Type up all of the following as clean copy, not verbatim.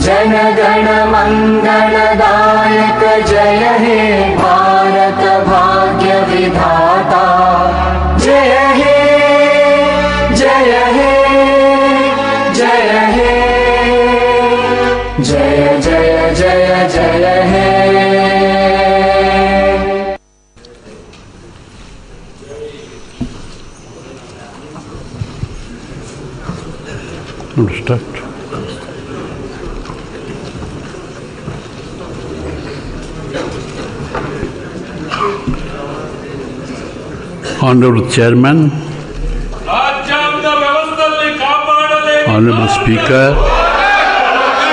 जनगण मंगलदायक जय हे भारत भाग्य विधाता जय हे जय हे जय हे जय जय जय जय हे। Start. Honorable Chairman, Honorable Speaker,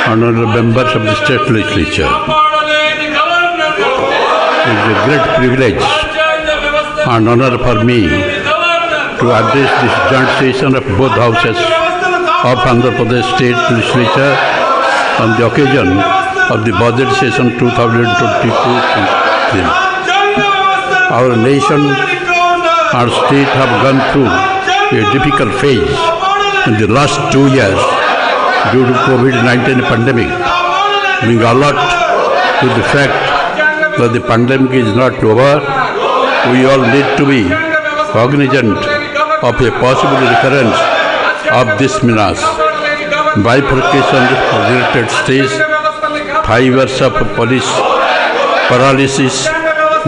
Honorable Members of the State Legislature, it is a great privilege and honor for me to address this joint session of both houses of Andhra Pradesh State Legislature on the occasion of the budget session 2022-23. Our nation and state have gone through a difficult phase in the last 2 years due to COVID-19 pandemic. Being alert to the fact that the pandemic is not over, we all need to be cognizant of a possible recurrence of this menace. Bifurcation of the United States, 5 years of police paralysis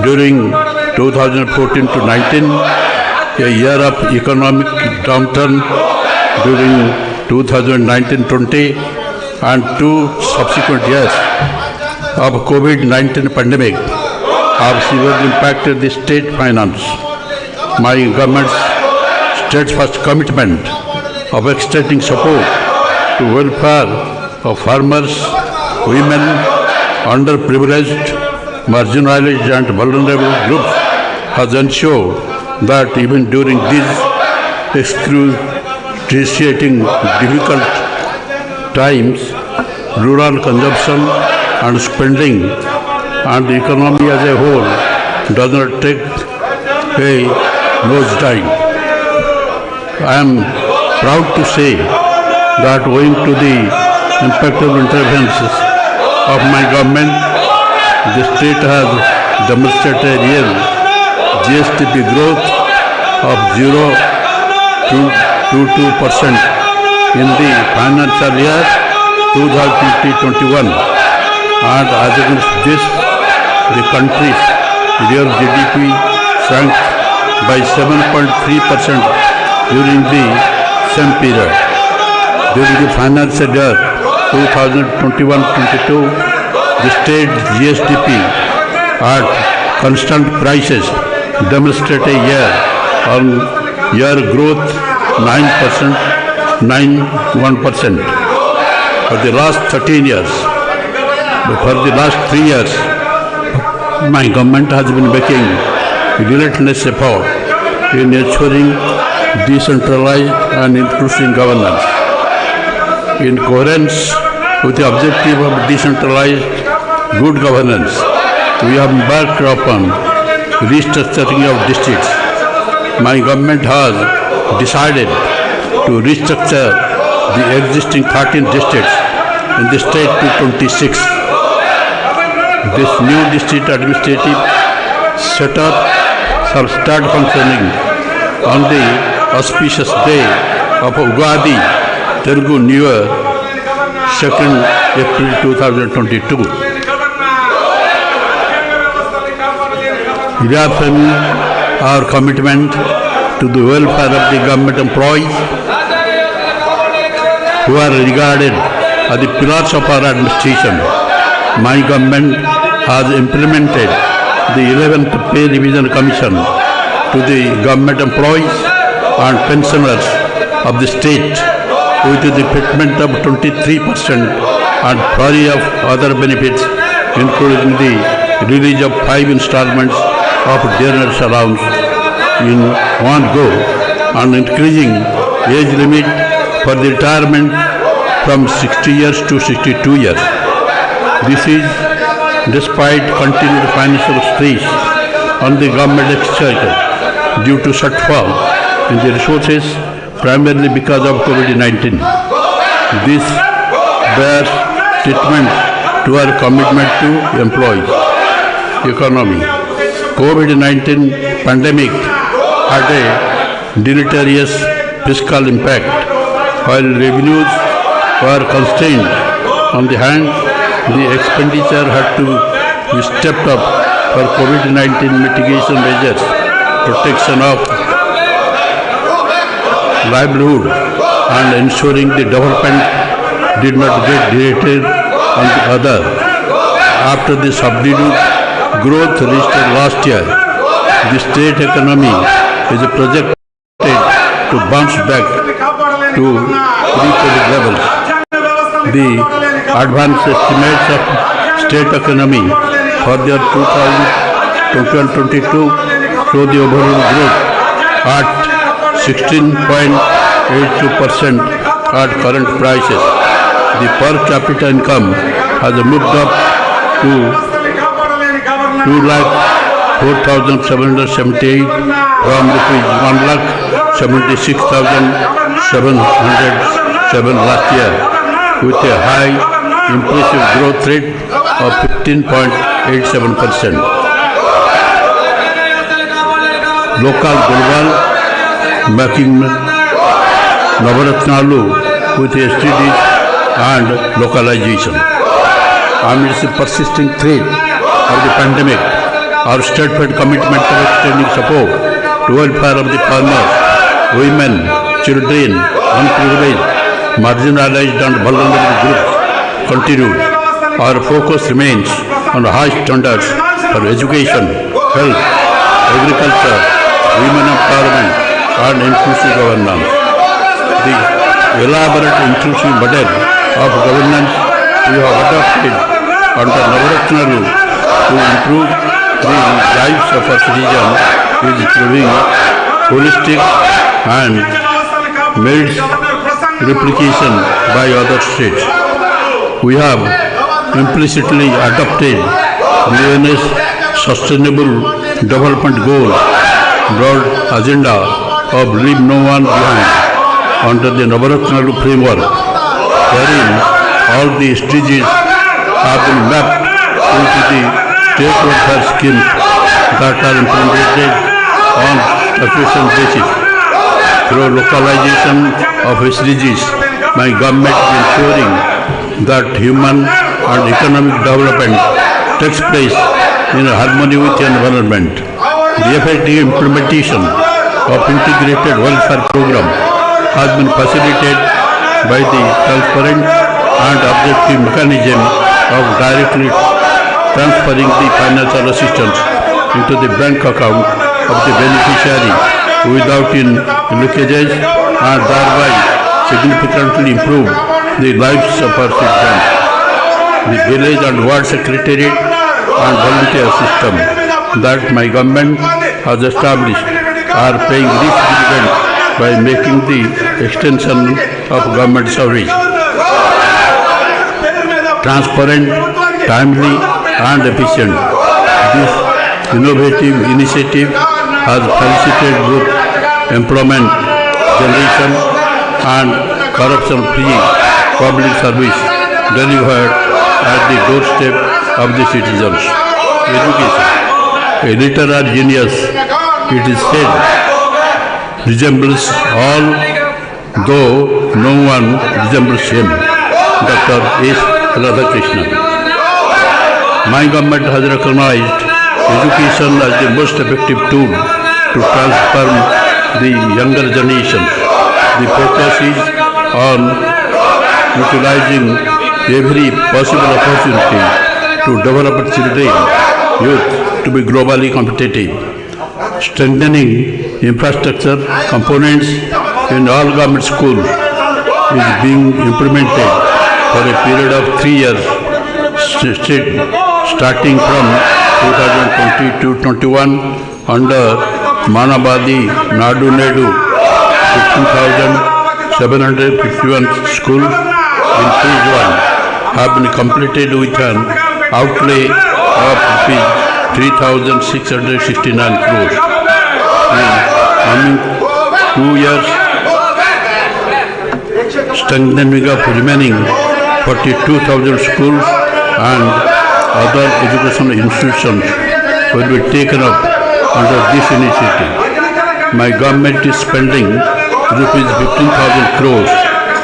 during 2014 to 19, a year of economic downturn during 2019-20, and 2 subsequent years of COVID-19 pandemic have severely impacted the state finance. My government's steadfast commitment of extending support to welfare of farmers, women, underprivileged, marginalized and vulnerable groups has ensured that even during these excruciating difficult times, rural consumption and spending and the economy as a whole does not take a nosedive. I am proud to say that owing to the impactful interventions of my government, the state has demonstrated real GSTP growth of 0.22% in the financial year 2020-21, and as against this, the country's real GDP shrank by 7.3% during the same period. During the financial year 2021-22, the state GSTP at constant prices demonstrate a year-on-year growth 9.1%. For the last 13 years, for the last 3 years, my government has been making relentless effort in ensuring decentralized and inclusive governance. In coherence with the objective of decentralized good governance, we have embarked upon restructuring of districts. My government has decided to restructure the existing 13 districts in the state to 26. This new district administrative setup shall start functioning on the auspicious day of Ugadi, Telugu New Year, 2nd April 2022. Reaffirming our commitment to the welfare of the government employees who are regarded as the pillars of our administration, my government has implemented the 11th Pay Revision Commission to the government employees and pensioners of the state with the payment of 23% and flurry of other benefits, including the release of 5 installments of dinner allowance in one go and increasing age limit for the retirement from 60 years to 62 years. This is despite continued financial stress on the government exchequer due to shortfall in the resources primarily because of COVID-19. This bears statement to our commitment to employees. Economy. COVID-19 pandemic had a deleterious fiscal impact. While revenues were constrained, on the hand, the expenditure had to be stepped up for COVID-19 mitigation measures, protection of livelihood, and ensuring the development did not get derailed on the other. After the subdued growth registered last year, the state economy is projected to bounce back to pre-COVID levels. The advanced estimates of state economy for the year 2021-22 show the overall growth at 16.82% at current prices. The per capita income has moved up to 2,04,778 from rupees 1,76,707 last year, with a high impressive growth rate of 15.87%. Local global making Navaratnalu with STDs and localization. Amidst the persisting threat of the pandemic, our steadfast commitment of extending support to welfare of the farmers, women, children, unprivileged, marginalized and vulnerable groups continued. Our focus remains on high standards for education, health, agriculture, women empowerment and inclusive governance. The elaborate inclusive model of governance we have adopted under Navaratnalu to improve the lives of our citizens is proving holistic and merits replication by other states. We have implicitly adopted the UN's Sustainable Development Goals broad agenda of leave no one behind under the Navaratnalu framework, wherein all the SDGs have been mapped into the state welfare schemes that are implemented on situation basis. Through localization of SDGs, my government is ensuring that human and economic development takes place in harmony with the environment. The effective implementation of integrated welfare program has been facilitated by the transparent and objective mechanism of directly transferring the financial assistance into the bank account of the beneficiary without leakages, and thereby significantly improve the lives of our citizens. The village and ward secretariat and volunteer system that my government has established are paying rich dividends by making the extension of government service transparent, timely and efficient. This innovative initiative has facilitated both employment generation and corruption-free public service delivered at the doorstep of the citizens. Education. A literary genius, it is said, resembles all, though no one resembles him. Dr. S. Radhakrishnan. My government has recognized education as the most effective tool to transform the younger generation. The focus is on utilizing every possible opportunity to develop children, youth to be globally competitive. Strengthening infrastructure components in all government schools is being implemented for a period of 3 years, starting from 2020-21 under Manabadi Nadu Nedu 15,751 schools in phase 1 have been completed with an outlay of ₹3,669 crores. In coming 2 years, strengthening of remaining 42,000 schools and other educational institutions will be taken up under this initiative. My government is spending rupees 15,000 crores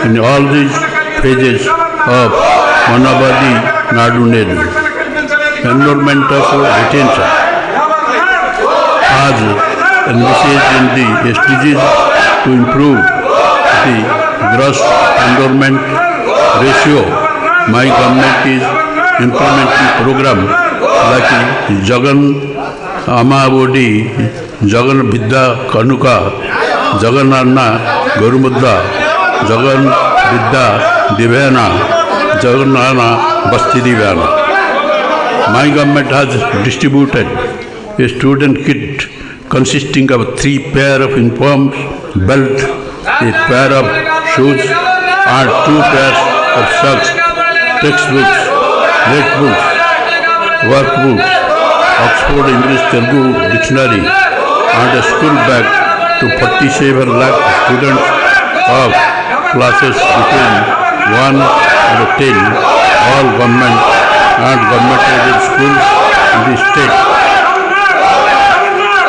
in all these phases of Manabadi Nadu Nedu. Enrollment of retention as envisaged in the SDGs to improve the gross enrollment ratio. My government is implementing program like Jagan Amavodi, Jagan Vidya Kanuka, Jagan Anna Gurumudra, Jagan Vidya Divana, Jagan Anna Basti Divana. My government has distributed a student kit consisting of 3 pair of uniforms, belt, a pair of shoes and 2 pairs of socks, textbooks, notebooks, workbooks, Oxford English Telugu dictionary and a school bag to 47 lakh students of classes between 1 and 10, all government and government-aided schools in the state.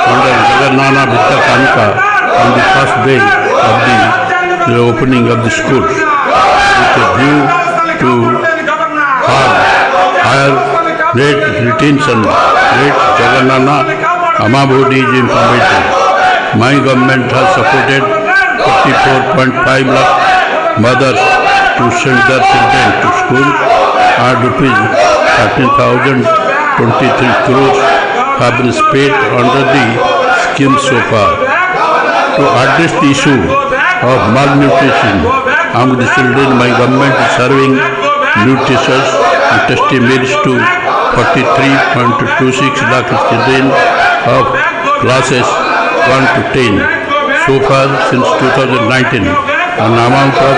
Under Jagannana Vidya Kanuka on the first day of the opening of the schools, with a view to higher rate retention rate. Jagannana Amabodi is information. My government has supported 44.5 lakh mothers to send their children to school and rupees 13,023 crores have been spent under the scheme so far. To address the issue of malnutrition among the children, my government is serving nutritious and tasty meals to 43.26 lakh children of classes 1 to 10. So far, since 2019, an amount of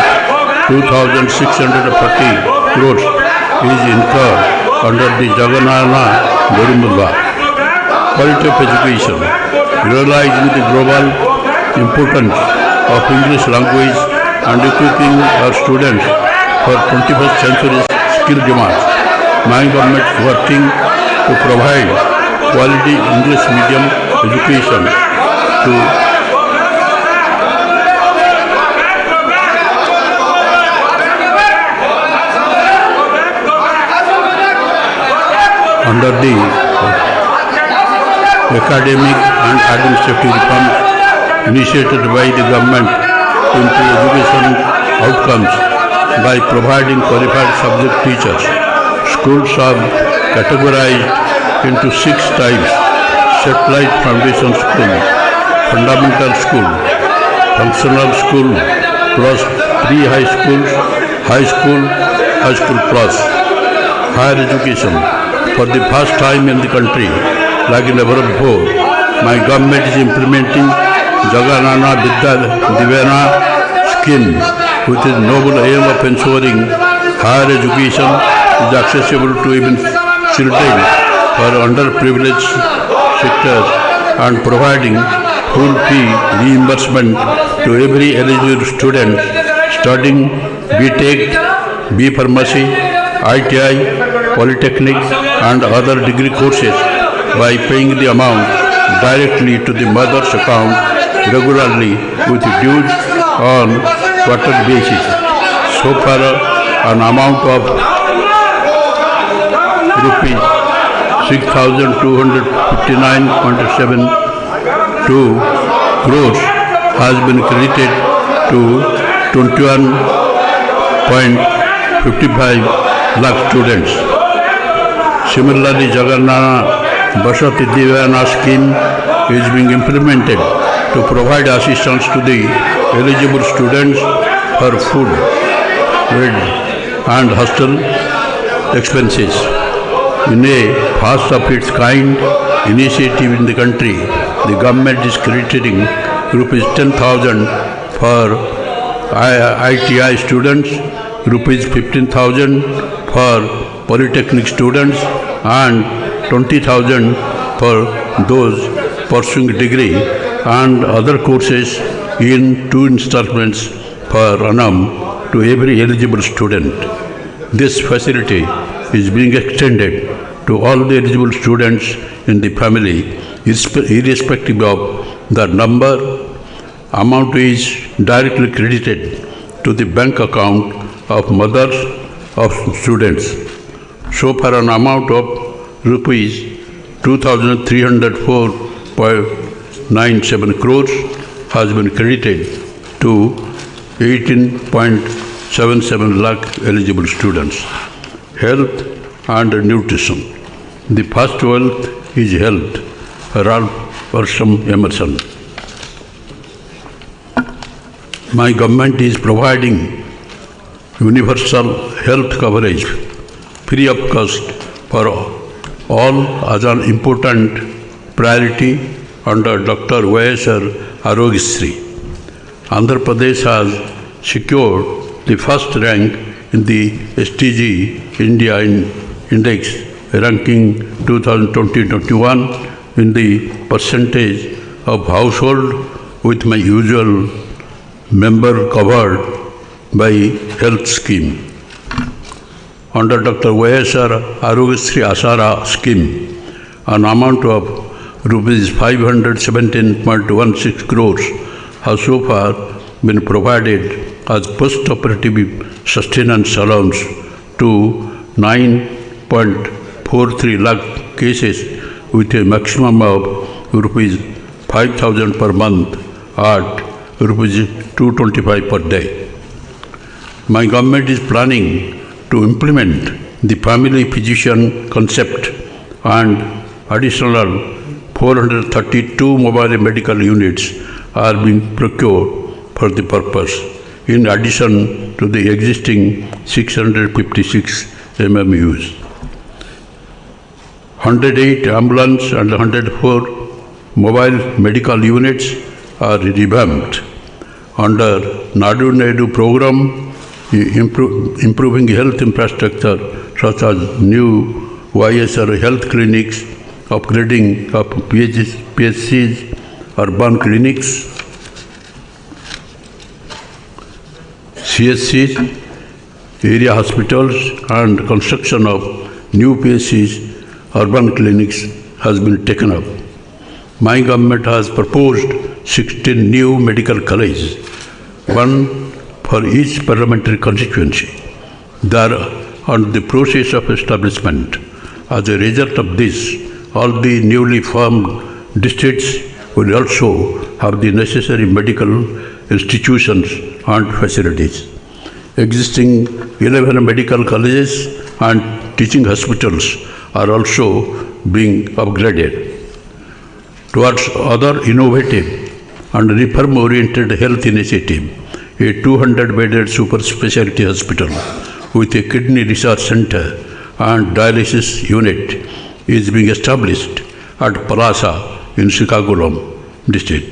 2,640 crores is incurred under the Jagannana Gurumudra. Quality of education. Realizing the global importance of English language and equipping our students for 21st century skill demands, my government is working to provide quality English medium education to under the academic and administrative reforms initiated by the government to improve education outcomes by providing qualified subject teachers. Schools are categorized into 6 types: satellite foundation school, fundamental school, functional school, plus pre-high school, high school plus. Higher education. For the first time in the country, like never before, my government is implementing Jagannana Vidya Divana scheme with the noble aim of ensuring higher education is accessible to even children for underprivileged sectors and providing full fee reimbursement to every eligible student studying B.Tech, B Pharmacy, ITI, Polytechnic and other degree courses by paying the amount directly to the mother's account regularly with dues on quarter basis. So far, an amount of rupees 6,259.72 crores has been credited to 21.55 lakh students. Similarly, Jagannana Basati Divana scheme is being implemented to provide assistance to the eligible students for food, bread and hostel expenses. In a first of its kind initiative in the country, the government is crediting rupees 10,000 for ITI students, rupees 15,000 for Polytechnic students and 20,000 for those pursuing degree and other courses in 2 installments per annum to every eligible student. This facility is being extended to all the eligible students in the family, irrespective of the number. Amount is directly credited to the bank account of mothers of students. So far, an amount of rupees 2,304.97 crores has been credited to 18.77 lakh eligible students. Health and nutrition. The first wealth is health. Ralph Waldo Emerson. My government is providing universal health coverage free of cost for all as an important priority under Dr. Y.S.R. Arogyasri. Andhra Pradesh has secured the first rank in the SDG India Index ranking 2020-21 in the percentage of household with my usual member covered by health scheme. Under Dr. Y.S.R. Arogyasri Asara scheme, an amount of rupees 517.16 crores has so far been provided as post-operative sustenance allowance to 9.43 lakh cases with a maximum of rupees 5,000 per month at rupees 225 per day. My government is planning to implement the family physician concept, and additional 432 mobile medical units are being procured for the purpose, in addition to the existing 656 MMUs. 108 ambulance and 104 mobile medical units are revamped. Under Nadu Nedu program, improving health infrastructure such as new YSR health clinics, upgrading of PSCs, urban clinics, CSCs, area hospitals, and construction of new PSCs, urban clinics has been taken up. My government has proposed 16 new medical colleges, one for each parliamentary constituency. They are on the process of establishment. As a result of this, all the newly formed districts will also have the necessary medical institutions and facilities. Existing 11 medical colleges and teaching hospitals are also being upgraded. Towards other innovative and reform-oriented health initiative, a 200-bedded super specialty hospital with a kidney research center and dialysis unit is being established at Palasa in Srikakulam district.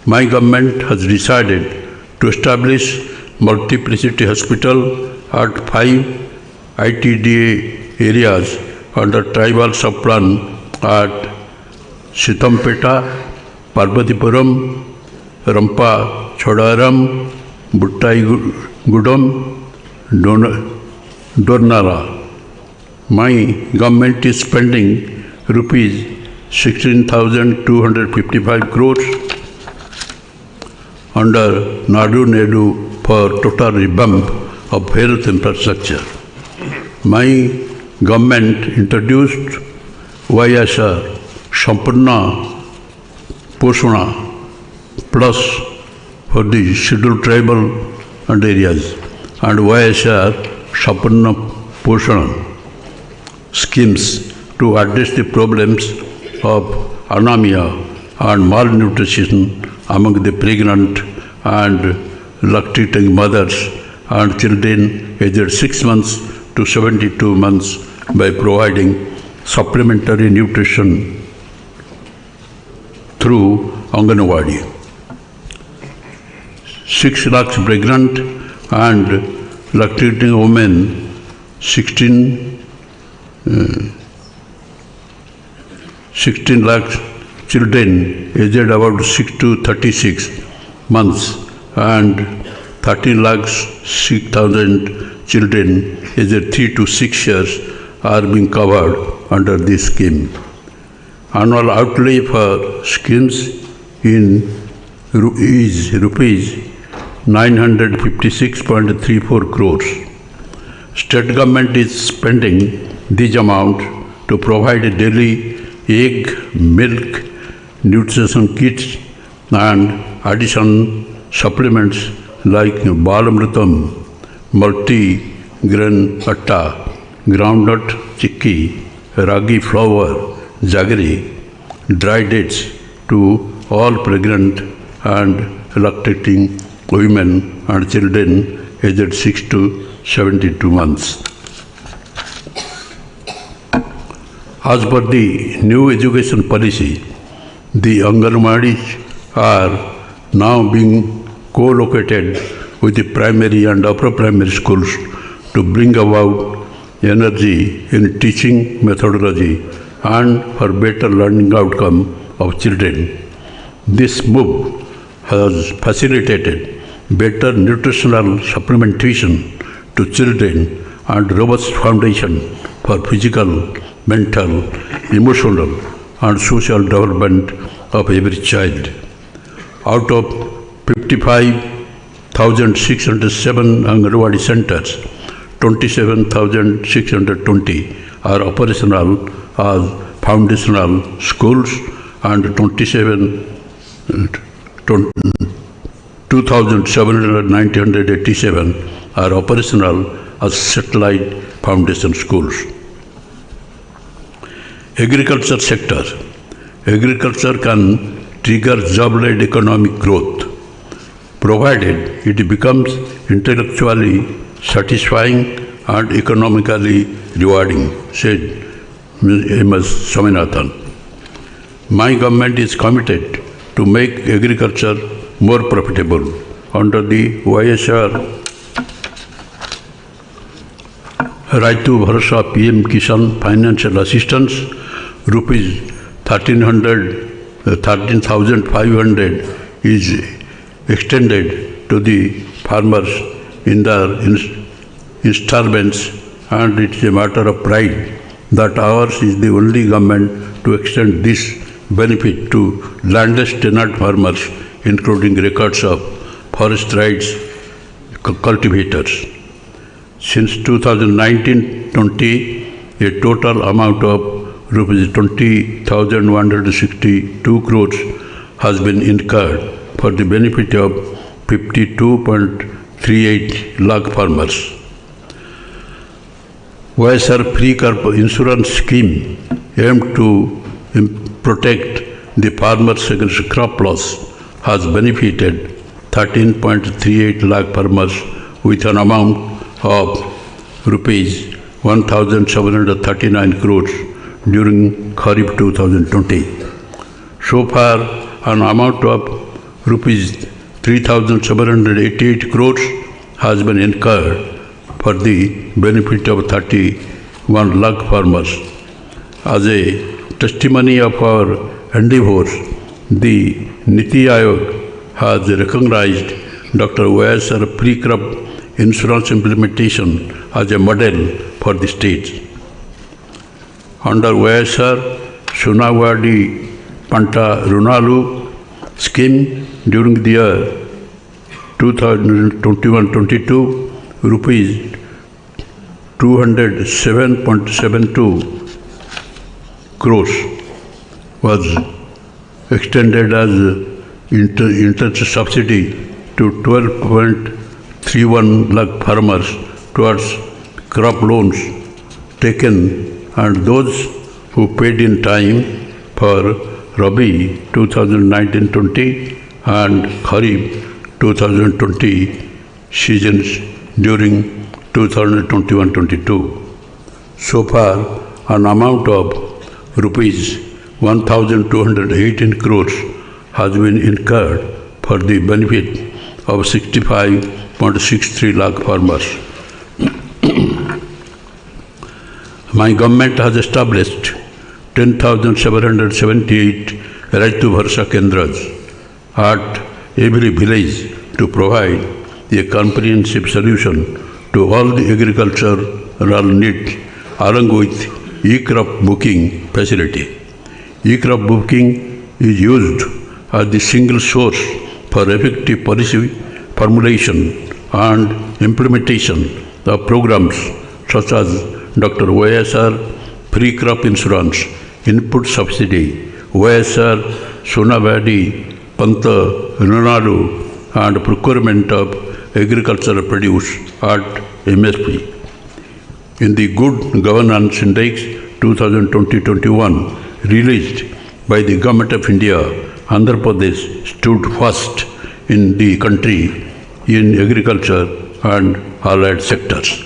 My government has decided to establish multiplicity hospital at 5 ITDA areas under tribal subplan at Sitampeta, Parvatipuram, Rampa Chodaram, Buttaigudam, Dornara. My government is spending rupees 16,255 crores under Nadu Nedu for total revamp of health infrastructure. My government introduced YSR Sampurna Poshana Plus for the scheduled tribal and areas, and YSR Sampurna Poshana schemes to address the problems of anemia and malnutrition among the pregnant and lactating mothers and children aged 6 months to 72 months by providing supplementary nutrition through Anganwadi. 6 lakhs pregnant and lactating women, 16 lakhs children aged about 6 to 36 months, and 13 lakhs 6,000 children aged 3 to 6 years are being covered under this scheme. Annual outlay for schemes is rupees 956.34 crores. State government is spending this amount to provide daily egg, milk, nutrition kits and additional supplements like balamritam, multi-grain atta, groundnut chikki, ragi flour, jaggery, dry dates to all pregnant and lactating women and children aged 6 to 72 months. As per the new education policy, the Anganwadis are now being co-located with the primary and upper primary schools to bring about energy in teaching methodology and for better learning outcome of children. This move has facilitated better nutritional supplementation to children and robust foundation for physical, mental, emotional and social development of every child. Out of 55,607 Anganwadi centers, 27,620 are operational as foundational schools and 2,787 are operational as satellite foundation schools. Agriculture sector. Agriculture can trigger job-led economic growth, provided it becomes intellectually satisfying and economically rewarding, said M.S. Swaminathan. My government is committed to make agriculture more profitable. Under the YSR Raitu Bharosa PM Kisan financial assistance, rupees 13,500 is extended to the farmers in their installments, and it is a matter of pride that ours is the only government to extend this benefit to landless tenant farmers, including records of forest rights cultivators. Since 2019-20, a total amount of rupees 20,162 crores has been incurred for the benefit of 52.38 lakh farmers. YSR Free Crop Insurance Scheme aimed to protect the farmers against crop loss has benefited 13.38 lakh farmers with an amount of rupees 1,739 crores during Kharif 2020. So far, an amount of rupees 3,788 crores has been incurred for the benefit of 31 lakh farmers. As a testimony of our endeavors, the Niti Aayog has recognized Dr. YSR Pre-Crop Insurance implementation as a model for the states. Under YSR Sunawadi Panta Runalu scheme during the year 2021-22, rupees 207.72 crores was extended as interest subsidy to 12.31 lakh farmers towards crop loans taken, and those who paid in time for Rabi 2019-20 and Kharif 2020 seasons during 2021-22. So far, an amount of rupees 1,218 crores has been incurred for the benefit of 65.63 lakh farmers. My government has established 10,778 Raitu Bharosa Kendras at every village to provide a comprehensive solution to all the agriculture rural needs along with e-crop booking facility. E-crop booking is used as the single source for effective policy formulation and implementation of programs such as Dr. YSR Free Crop Insurance, Input Subsidy, YSR Sonavadi Panta Runadu, and procurement of agricultural produce at MSP. In the Good Governance Index 2020-21 released by the Government of India, Andhra Pradesh stood first in the country in agriculture and allied sectors.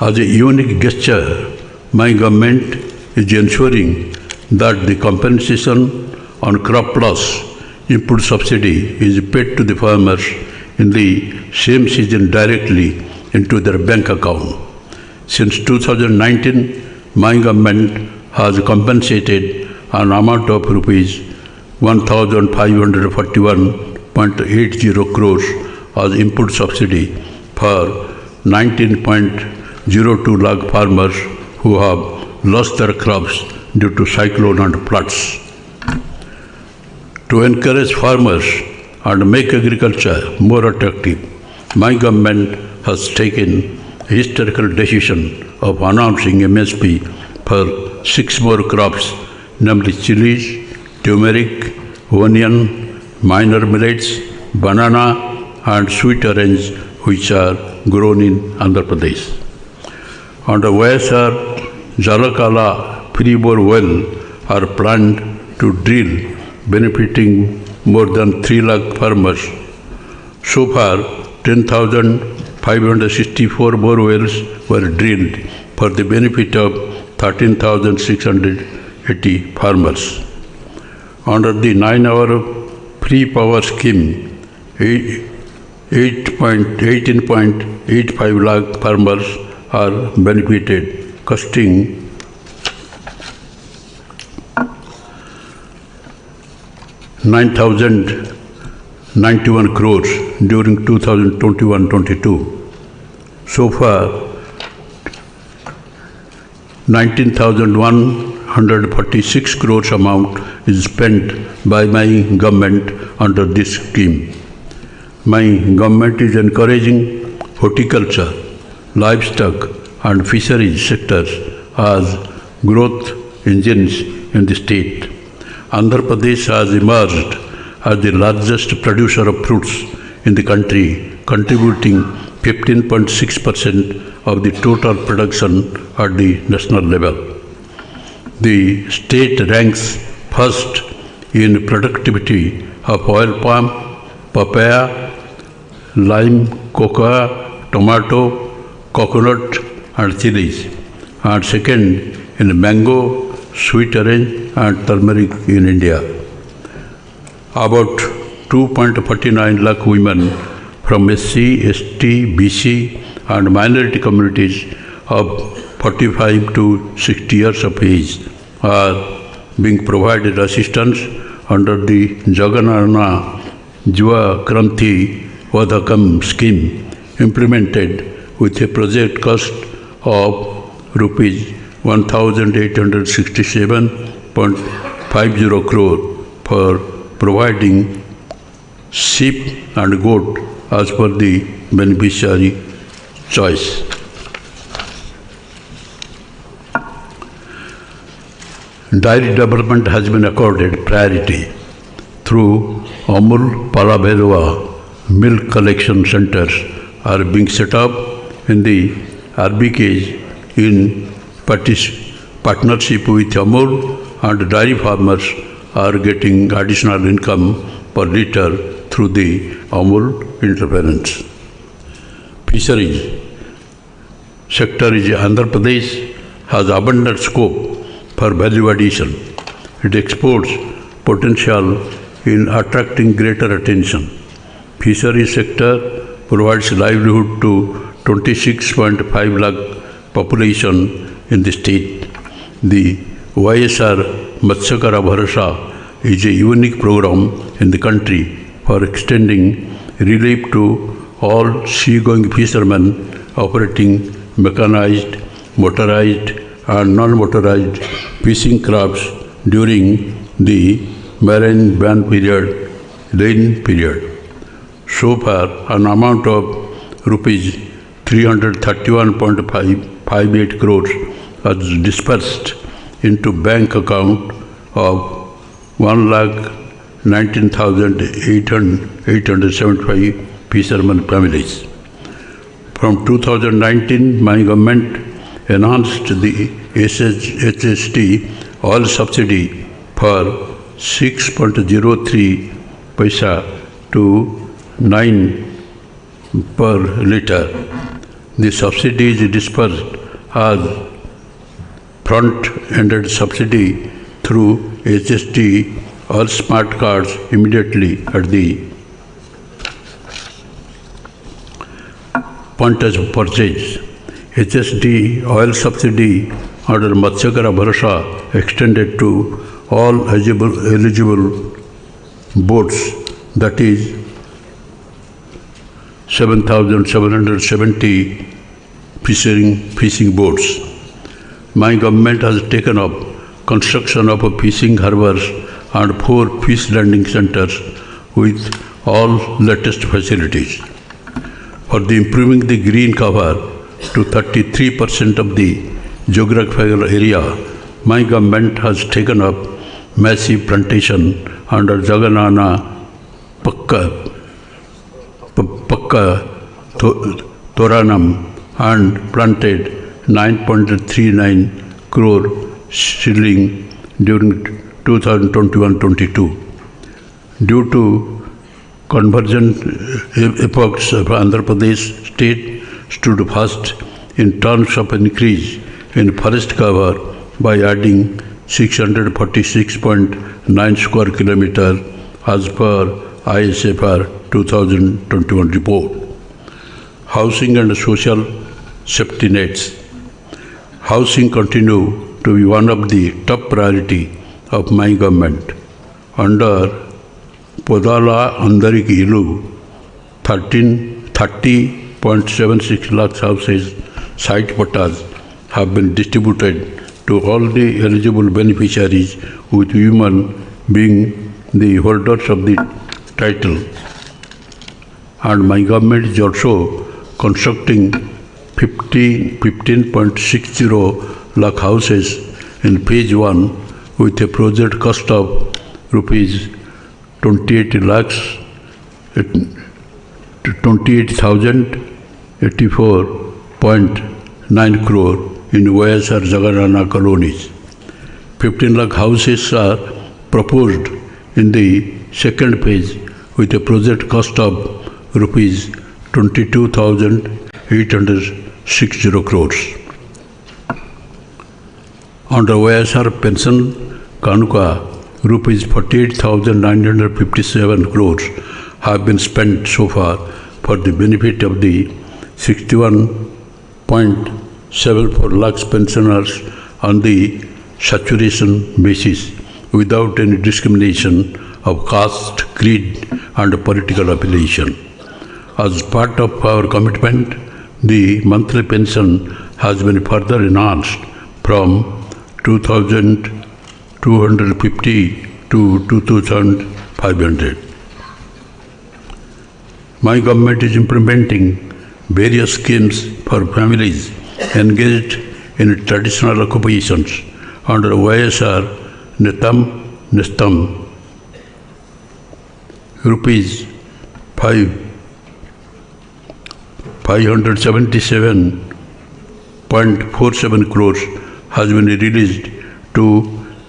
As a unique gesture, my government is ensuring that the compensation on crop loss input subsidy is paid to the farmers in the same season directly into their bank account. Since 2019, my government has compensated an amount of rupees 1,541.80 crores as input subsidy for 19.02 lakh farmers who have lost their crops due to cyclone and floods. To encourage farmers and make agriculture more attractive, my government has taken a historical decision of announcing MSP for 6 more crops, namely chilies, turmeric, onion, minor millets, banana, and sweet orange, which are grown in Andhra Pradesh. Under YSR Jalakala Free-bore well are planned to drill, benefiting more than 3 lakh farmers. So far, 10,564 bore wells were drilled for the benefit of 13,680 farmers. Under the 9-hour free power scheme, 18.85 lakh farmers are benefited, costing 9,091 crores during 2021-22. So far, 19,146 crores amount is spent by my government under this scheme. My government is encouraging horticulture, livestock and fisheries sectors as growth engines in the state. Andhra Pradesh has emerged as the largest producer of fruits in the country, contributing 15.6% of the total production at the national level. The state ranks first in productivity of oil palm, papaya, lime, cocoa, tomato, coconut and chilies, and second in mango, sweet orange and turmeric in India. About 2.49 lakh women from SC, ST, BC and minority communities of 45 to 60 years of age are being provided assistance under the Jaganana Jiva Kranti Vadakam scheme, implemented with a project cost of rupees 1,867.50 crore for providing sheep and goat as per the beneficiary choice. Dairy development has been accorded priority through Amul Palabhelwa milk collection centers are being set up in the RBKs in partnership with Amul, and dairy farmers are getting additional income per liter through the Amul interference. Fisheries sector is Andhra Pradesh has abundant scope for value addition. It exports potential in attracting greater attention. Fisheries sector provides livelihood to 26.5 lakh population in the state. The YSR Matsyakara Bharasa is a unique program in the country for extending relief to all seagoing fishermen operating mechanized, motorized and non-motorized fishing crafts during the marine ban period, rain period. So far, an amount of rupees 331.58 crores was dispersed into bank account of 1,19,875 fishermen families. From 2019, my government enhanced the HST oil subsidy for 6.03 paisa to 9 per litre. The subsidy is dispersed as front-ended subsidy through HST or smart cards immediately at the point of purchase. HST oil subsidy under Matsyakara Bharasa extended to all eligible boats, that is 7,770 fishing boats. My government has taken up construction of fishing harbors and 4 fish landing centers with all latest facilities. For the improving the green cover to 33% of the geographical area, my government has taken up massive plantation under Jaganana Pakka Toranam and planted 9.39 crore shilling during 2021-22. Due to convergent efforts of Andhra Pradesh state stood first in terms of increase in forest cover by adding 646.9 square kilometer as per ISFR 2021 report. Housing and social safety nets. Housing continue to be one of the top priority of my government. Under Podala Andariki Ilu, 30.76 lakh houses site patas have been distributed to all the eligible beneficiaries, with women being the holders of the title. And my government is also constructing 15.60 lakh houses in phase 1 with a project cost of rupees 28,084.9 crore in YSR Jaganana colonies. 15 lakh houses are proposed in the second phase with a project cost of rupees 22,860 crores. Under YSR pension Kanuka, rupees 48,957 crores have been spent so far for the benefit of the 61.74 lakhs pensioners on the saturation basis without any discrimination of caste, creed and political affiliation. As part of our commitment, the monthly pension has been further enhanced from 2,250 to 2,500. My government is implementing various schemes for families engaged in traditional occupations under YSR Nestam rupees 577.47 crores has been released to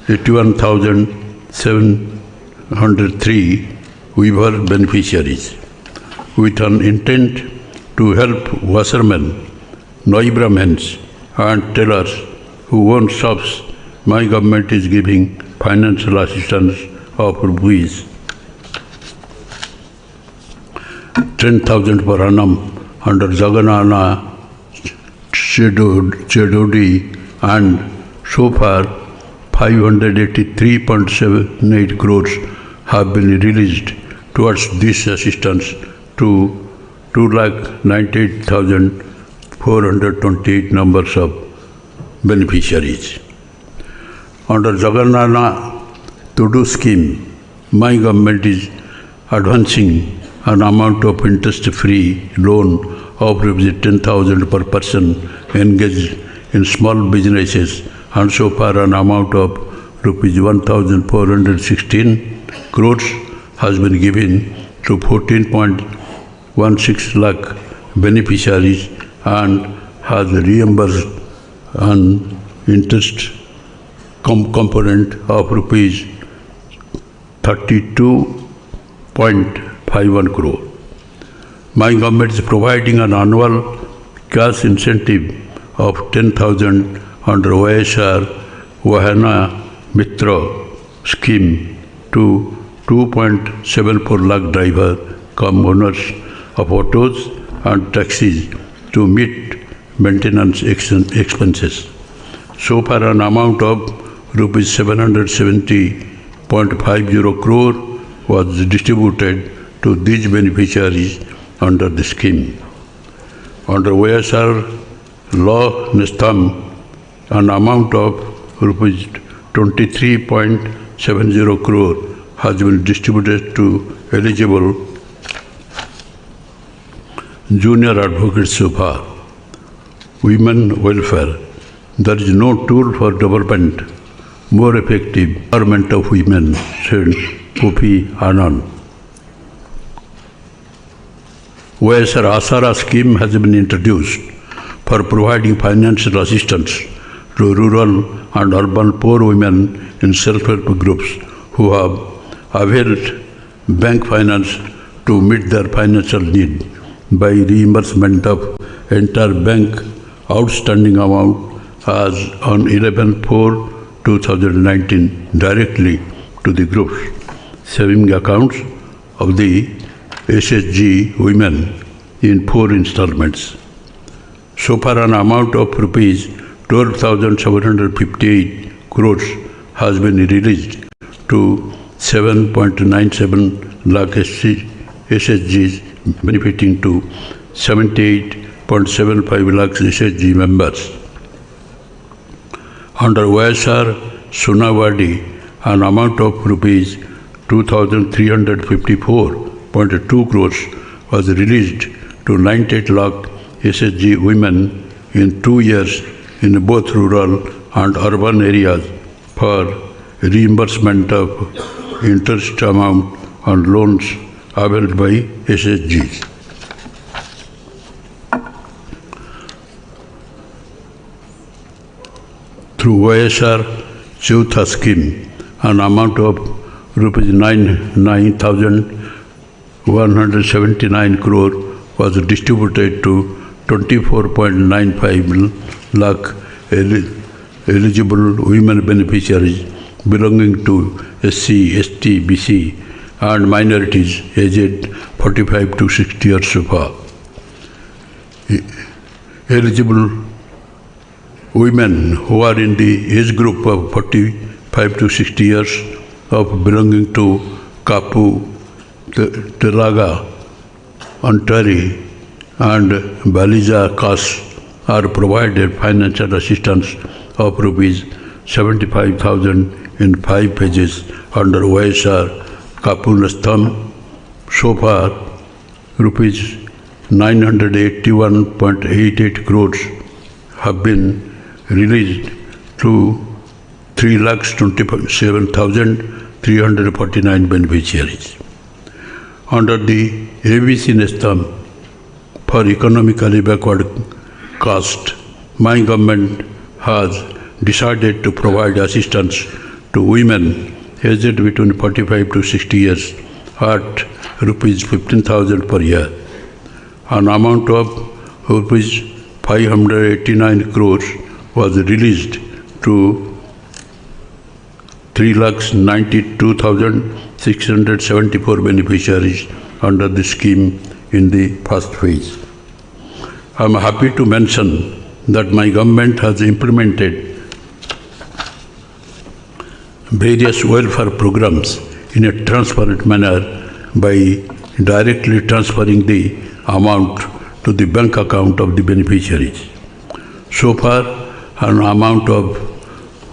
81,703 weaver beneficiaries, with an intent to help washermen, Noi Brahmins and tailors who own shops. My government is giving financial assistance of rupees 10,000 per annum under Jaganana Chedodi, and so far 583.78 crores have been released towards this assistance to 2,98,428 numbers of beneficiaries. Under Jagannatha To-Do scheme, my government is advancing an amount of interest-free loan of ₹10,000 per person engaged in small businesses, and so far an amount of ₹1,416 crores has been given to 14.16 lakh beneficiaries and has reimbursed an interest component of ₹32.51 crore. My government is providing an annual cash incentive of 10,000 under YSR Vahana Mitra scheme to 2.74 lakh driver cum owners of autos and taxis to meet maintenance expenses. So far an amount of ₹770.50 crore was distributed to these beneficiaries under the scheme. Under YSR law Nestam, an amount of ₹23.70 crore has been distributed to eligible junior advocates so far. Women welfare. There is no tool for development more effective empowerment of women, said Kofi Annan. YSR Asara scheme has been introduced for providing financial assistance to rural and urban poor women in self-help groups who have availed bank finance to meet their financial need by reimbursement of entire bank outstanding amount as on 11/4/2019 directly to the group's saving accounts of the SHG women in 4 installments. So far an amount of ₹12,758 crores has been released to 7.97 lakh SHGs, benefiting to 78.75 lakhs SHG members. Under YSR Sunawadi, an amount of ₹2,354.2 crores was released to 98 lakh SHG women in 2 years in both rural and urban areas for reimbursement of interest amount on loans availed by SHGs. Through YSR Chautha scheme, an amount of ₹9,179 crore was distributed to 24.95 lakh eligible women beneficiaries belonging to SC, ST, BC and minorities aged 45 to 60 years so far. Eligible women who are in the age group of 45 to 60 years of belonging to Kapu, Telaga, Antari and Baliza castes are provided financial assistance of ₹75,000 in 5 phases under YSR Kapu Nestam. So far, ₹981.88 crores have been released to 3,27,349 beneficiaries. Under the ABC Nestam for economically backward caste, my government has decided to provide assistance to women aged between 45 to 60 years at ₹15,000 per year. An amount of ₹589 crores was released to 3,92,674 beneficiaries under the scheme in the first phase. I am happy to mention that my government has implemented various welfare programs in a transparent manner by directly transferring the amount to the bank account of the beneficiaries. So far, an amount of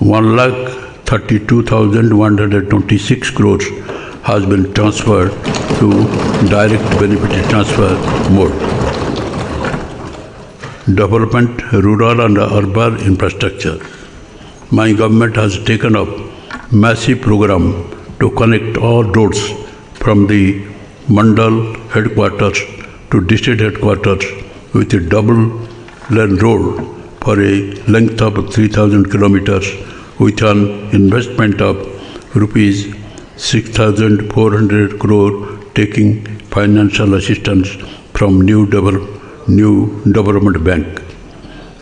1,32,126 crores has been transferred to direct benefit transfer mode. Development, rural and urban infrastructure. My government has taken up massive program to connect all roads from the Mandal headquarters to district headquarters with a double-lane road for a length of 3,000 kilometers with an investment of rupees 6,400 crore, taking financial assistance from New Development Bank.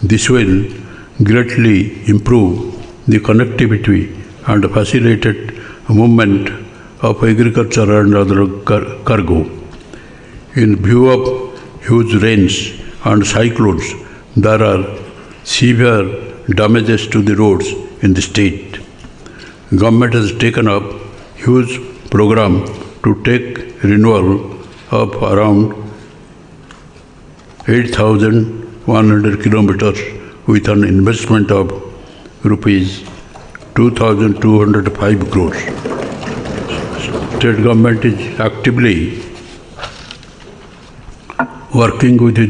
This will greatly improve the connectivity and facilitate movement of agriculture and other cargo. In view of huge rains and cyclones, there are severe damages to the roads in the state. Government has taken up huge program to take renewal of around 8,100 kilometers with an investment of rupees 2,205 crores. State government is actively working with the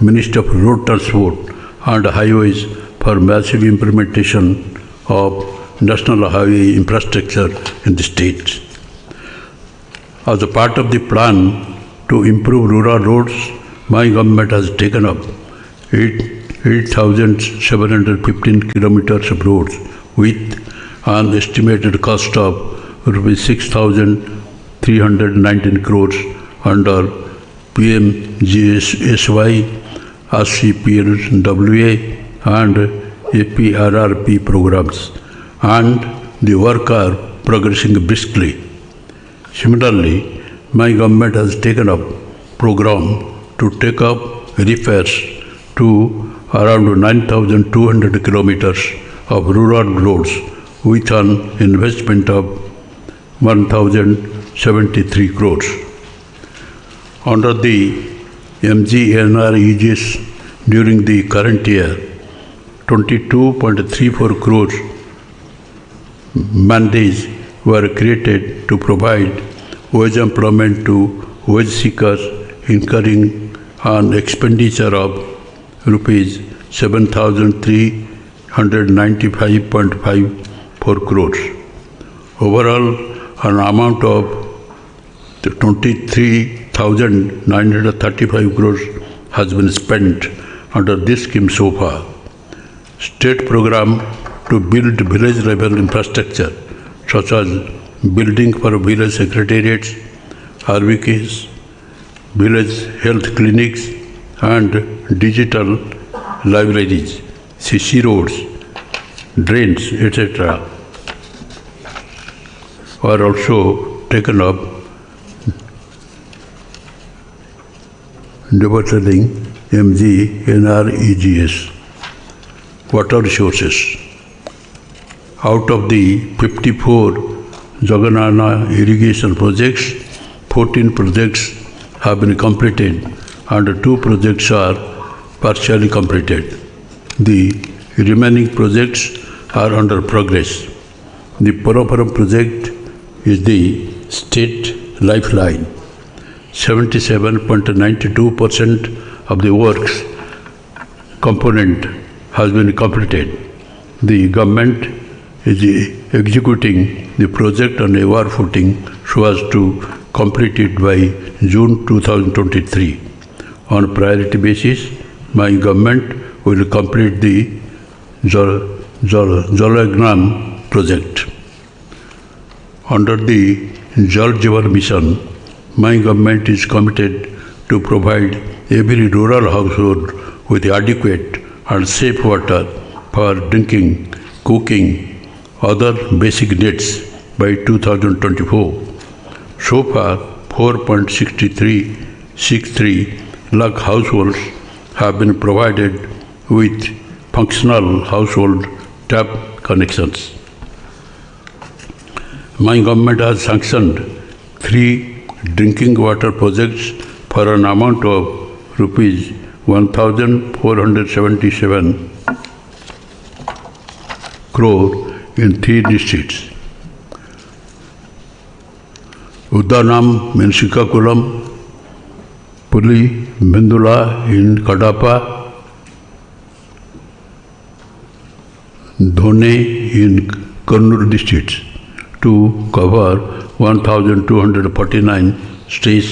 Ministry of Road Transport and Highways for massive implementation of national highway infrastructure in the state. As a part of the plan to improve rural roads, my government has taken up 8,715 kilometers of roads with an estimated cost of rupees 6,319 crores under PMGSY, RCPLWA and APRRP programs, and the work are progressing briskly. Similarly, my government has taken up program to take up repairs to around 9,200 kilometers of rural roads with an investment of 1,073 crores. Under the MGNREGS during the current year, 22.34 crores mandates were created to provide wage employment to wage seekers, incurring an expenditure of rupees 7,395.54 crores. Overall, an amount of 23,935 crores has been spent under this scheme so far. State program to build village level infrastructure such as building for village secretariats, RVKs, village health clinics and digital libraries, CC roads, drains, etc. are also taken up, developing MGNREGS. Water resources. Out of the 54 Jagannath irrigation projects, 14 projects have been completed and 2 projects are partially completed. The remaining projects are under progress. The Purapuram project is the state lifeline. 77.92% of the works component has been completed. The government is executing the project on a war footing so as to complete it by June 2023. On priority basis, my government will complete the Jalagnan project. Under the Jal Jeevan mission, my government is committed to provide every rural household with adequate and safe water for drinking, cooking, other basic needs by 2024. So far, 4.63 lakh households have been provided with functional household tap connections. My government has sanctioned 3 drinking water projects for an amount of rupees 1,477 crore in 3 districts. Uddanam in Srikakulam, Puli Bindula in Kadapa, Dhone in Kurnool districts to cover 1,249 streets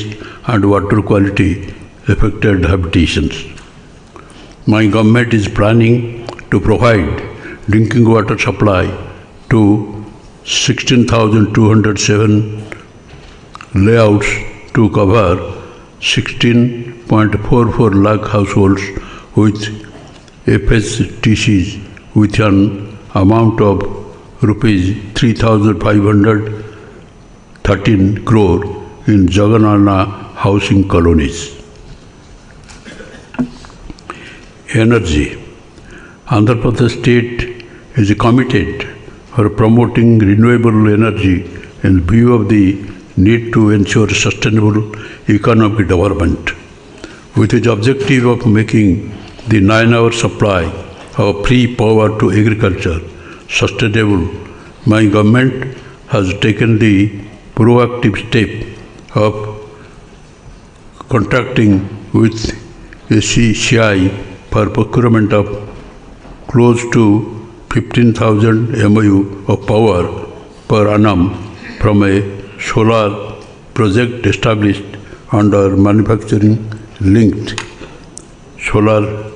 and water quality affected habitations. My government is planning to provide drinking water supply to 16,207 layouts to cover 16.44 lakh households with FSTCs with an amount of rupees 3,513 crore in Jagannath housing colonies. Energy. Andhra Pradesh state is committed for promoting renewable energy in view of the need to ensure sustainable economic development. With the objective of making the 9-hour supply of free power to agriculture sustainable, my government has taken the proactive step of contracting with ACCI for procurement of close to 15,000 MOU of power per annum from a solar project established under manufacturing linked solar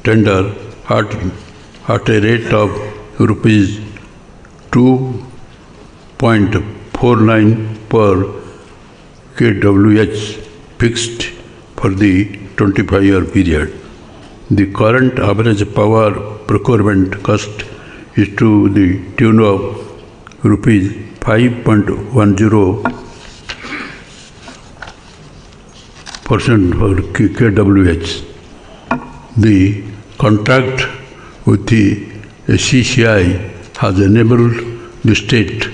tender at a rate of rupees 2.49 per kWh fixed for the 25-year period. The current average power procurement cost is to the tune of rupees 5.10 per kWh. The contract with the ACCI has enabled the state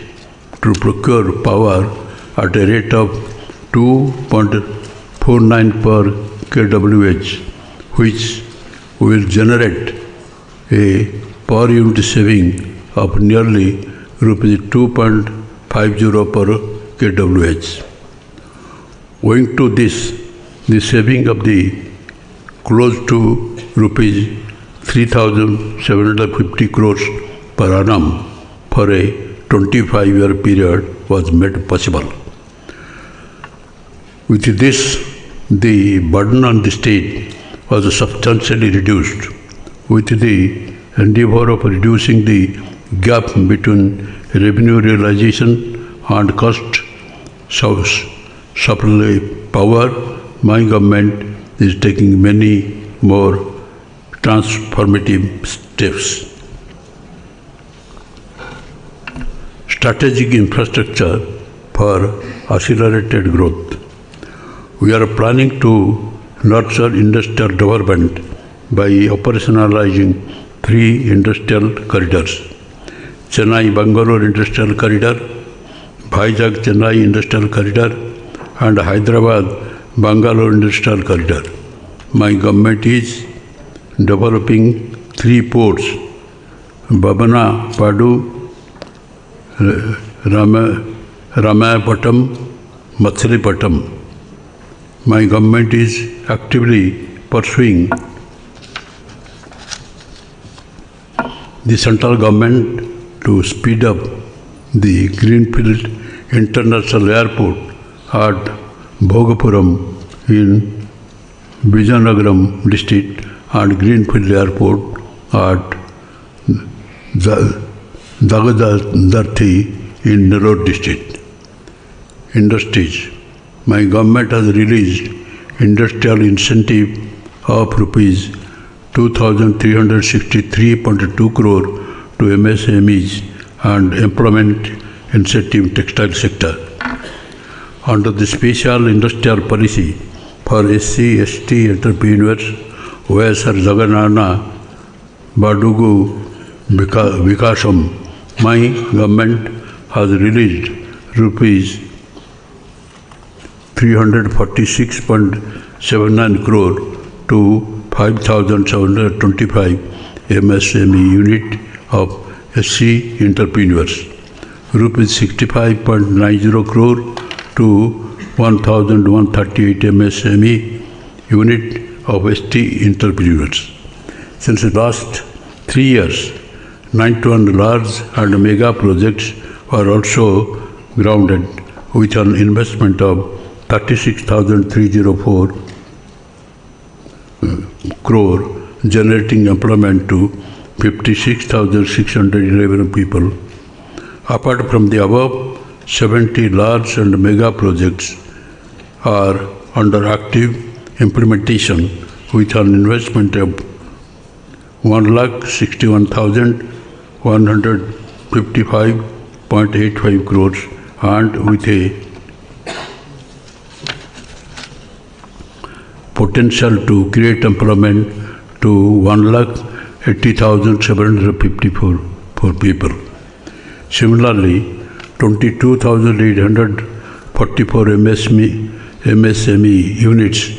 to procure power at a rate of 2.49 per kWh, which will generate a per unit saving of nearly rupees 2.50 per kWh. Owing to this, the saving of the close to rupees 3,750 crores per annum for a 25-year period was made possible. With this, the burden on the state was substantially reduced. With the endeavor of reducing the gap between revenue realization and cost supply power, my government is taking many more transformative steps. Strategic infrastructure for accelerated growth. We are planning to nurture industrial development by operationalizing 3 industrial corridors: Chennai-Bangalore Industrial Corridor, Vizag-Chennai Industrial Corridor, and Hyderabad-Bangalore Industrial Corridor. My government is developing 3 ports: Babana Padu, Ramayapatam, Matsilipatam. My government is actively pursuing the central government to speed up the Greenfield International Airport at Bhogapuram in Vizianagaram district and Greenfield Airport at Dagadarthi in Nellore district. Industries. My government has released industrial incentive of rupees 2,363.2 crore to MSMEs and employment incentive textile sector. Under the special industrial policy for SC/ST entrepreneurs, OSR Jagannath Badugu Vikasam, my government has released rupees 346.79 crore to 5,725 MSME unit of SC entrepreneurs, rupees 65.90 crore to 1,138 MSME unit of ST entrepreneurs. Since the last 3 years, 91 large and mega projects were also grounded with an investment of 36,304 crore, generating employment to 56,611 people. Apart from the above, 70 large and mega projects are under active implementation with an investment of 1,61,155.85 crores and with a potential to create employment to 1,80,754 people. Similarly, 22,844 MSME units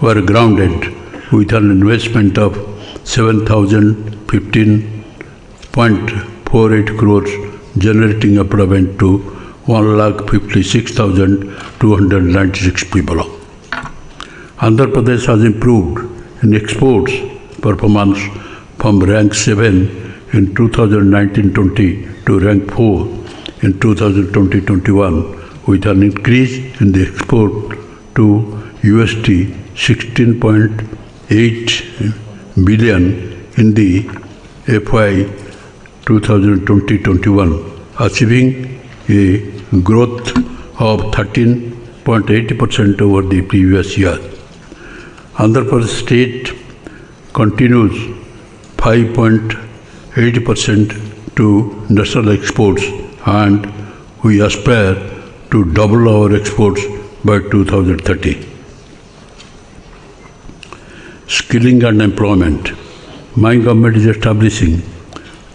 were grounded with an investment of 7,015.48 crores, generating employment to 1,56,296 people. Andhra Pradesh has improved in exports performance from rank 7 in 2019-20 to rank 4 in 2020-21, with an increase in the export to USD 16.8 billion in the FY 2020-21, achieving a growth of 13.80% over the previous year. Andhra Pradesh state continues 5.80% to national exports, and we aspire to double our exports by 2030. Skilling and employment. My government is establishing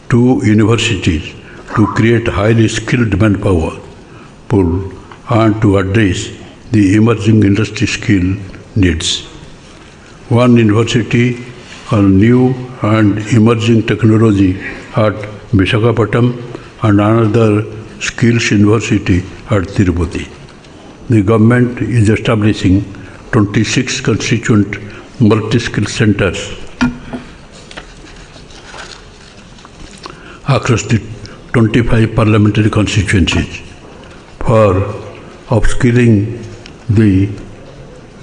2 universities to create highly skilled manpower pool and to address the emerging industry skill needs. One university on new and emerging technology at Visakhapatnam and another skills university at Tirupati. The government is establishing 26 constituent multi-skill centers across the 25 parliamentary constituencies for upskilling the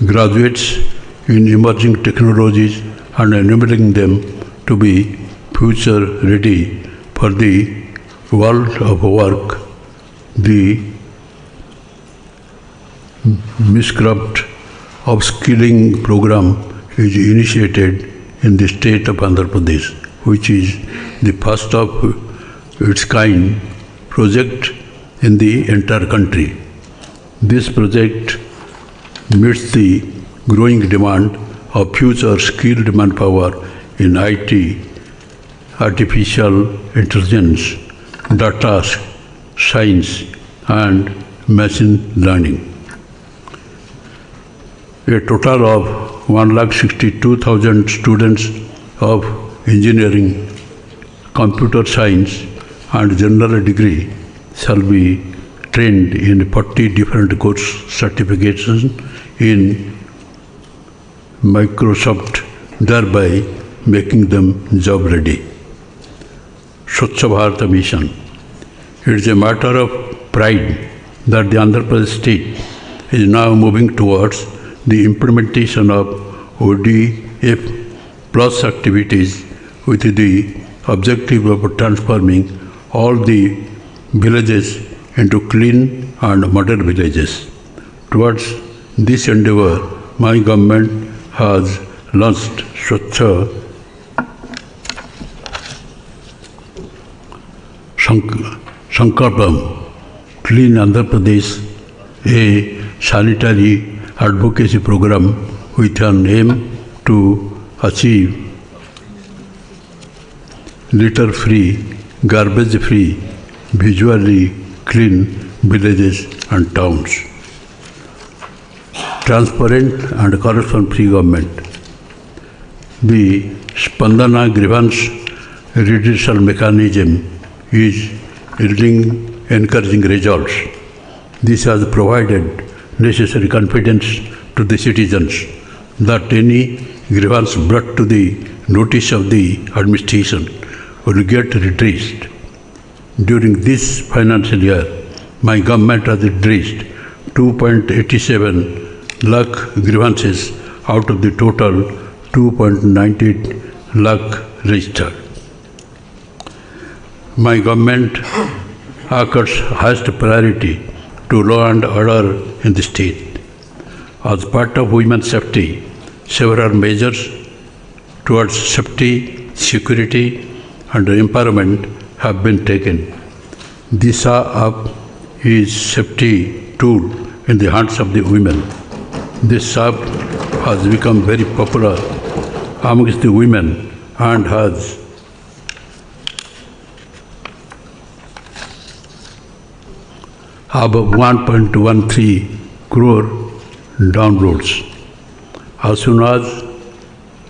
graduates in emerging technologies and enabling them to be future ready for the world of work. The Miscraft upskilling program is initiated in the state of Andhra Pradesh, which is the first of its kind project in the entire country. This project meets the growing demand of future skilled manpower in IT, artificial intelligence, data science, and machine learning. A total of 1,62,000 students of engineering, computer science, and general degree shall be trained in 40 different course certifications in Microsoft, thereby making them job ready. Swachh Bharat Mission. It is a matter of pride that the Andhra Pradesh state is now moving towards the implementation of ODF plus activities with the objective of transforming all the villages into clean and modern villages. Towards this endeavor, my government has launched Swachh Sankalpam, Clean Andhra Pradesh, a sanitary advocacy program with an aim to achieve litter-free, garbage-free, visually clean villages and towns. transparent and corruption-free government. The Spandana grievance redressal mechanism is yielding encouraging results. This has provided necessary confidence to the citizens that any grievance brought to the notice of the administration will get redressed. During this financial year, my government has addressed 2.87 lakh grievances out of the total 2.98 lakh registered. My government accords highest priority to law and order in the state. As part of women's safety, several measures towards safety, security, and empowerment have been taken. Disha app is safety tool in the hands of the women. This app has become very popular amongst the women and has above 1.13 crore downloads. As soon as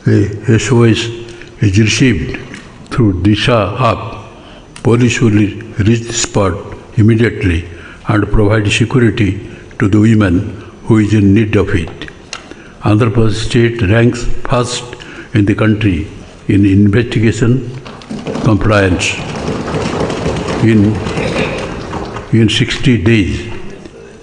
a SOS is received through Disha app, police will reach the spot immediately and provide security to the women who is in need of it. Andhra Pradesh state ranks first in the country in investigation compliance. In 60 days,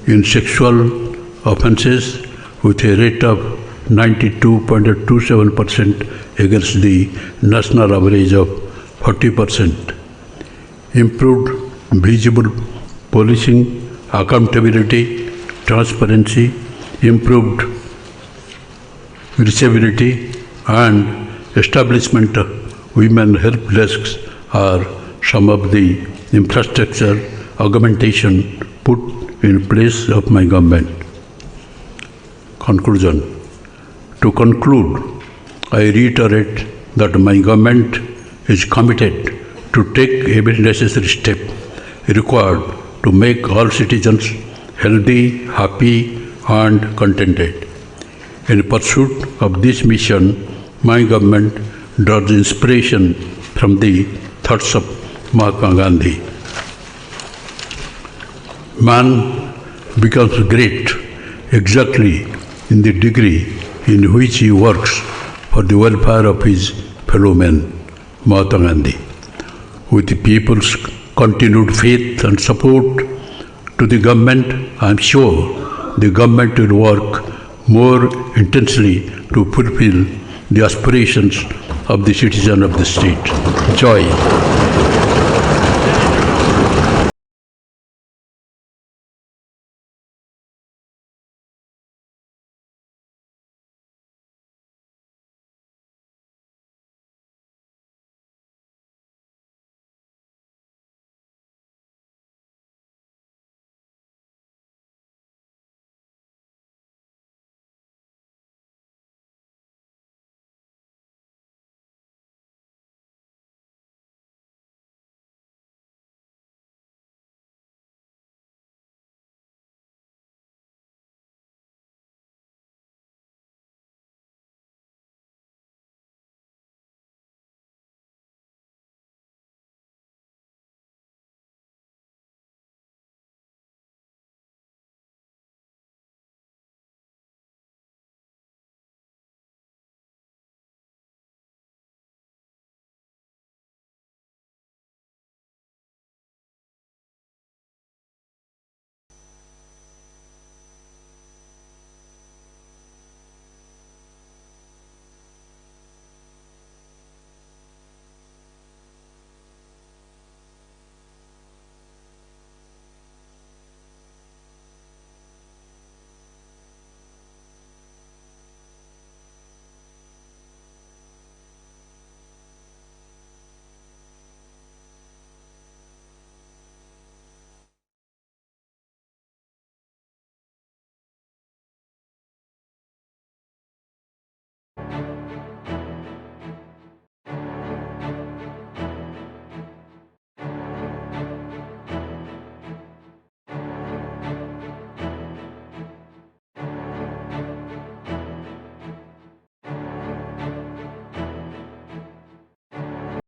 in sexual offences with a rate of 92.27% against the national average of 40%. Improved visible policing, accountability, transparency, improved reachability, and establishment of women help desks are some of the infrastructure augmentation put in place of my government. Conclusion. To conclude, I reiterate that my government is committed to take every necessary step required to make all citizens healthy, happy, and contented. In pursuit of this mission, my government draws inspiration from the thoughts of Mahatma Gandhi. Man becomes great exactly in the degree in which he works for the welfare of his fellow men, Mahatma Gandhi. With the people's continued faith and support to the government, I am sure the government will work more intensely to fulfill the aspirations of the citizen of the state. Joy.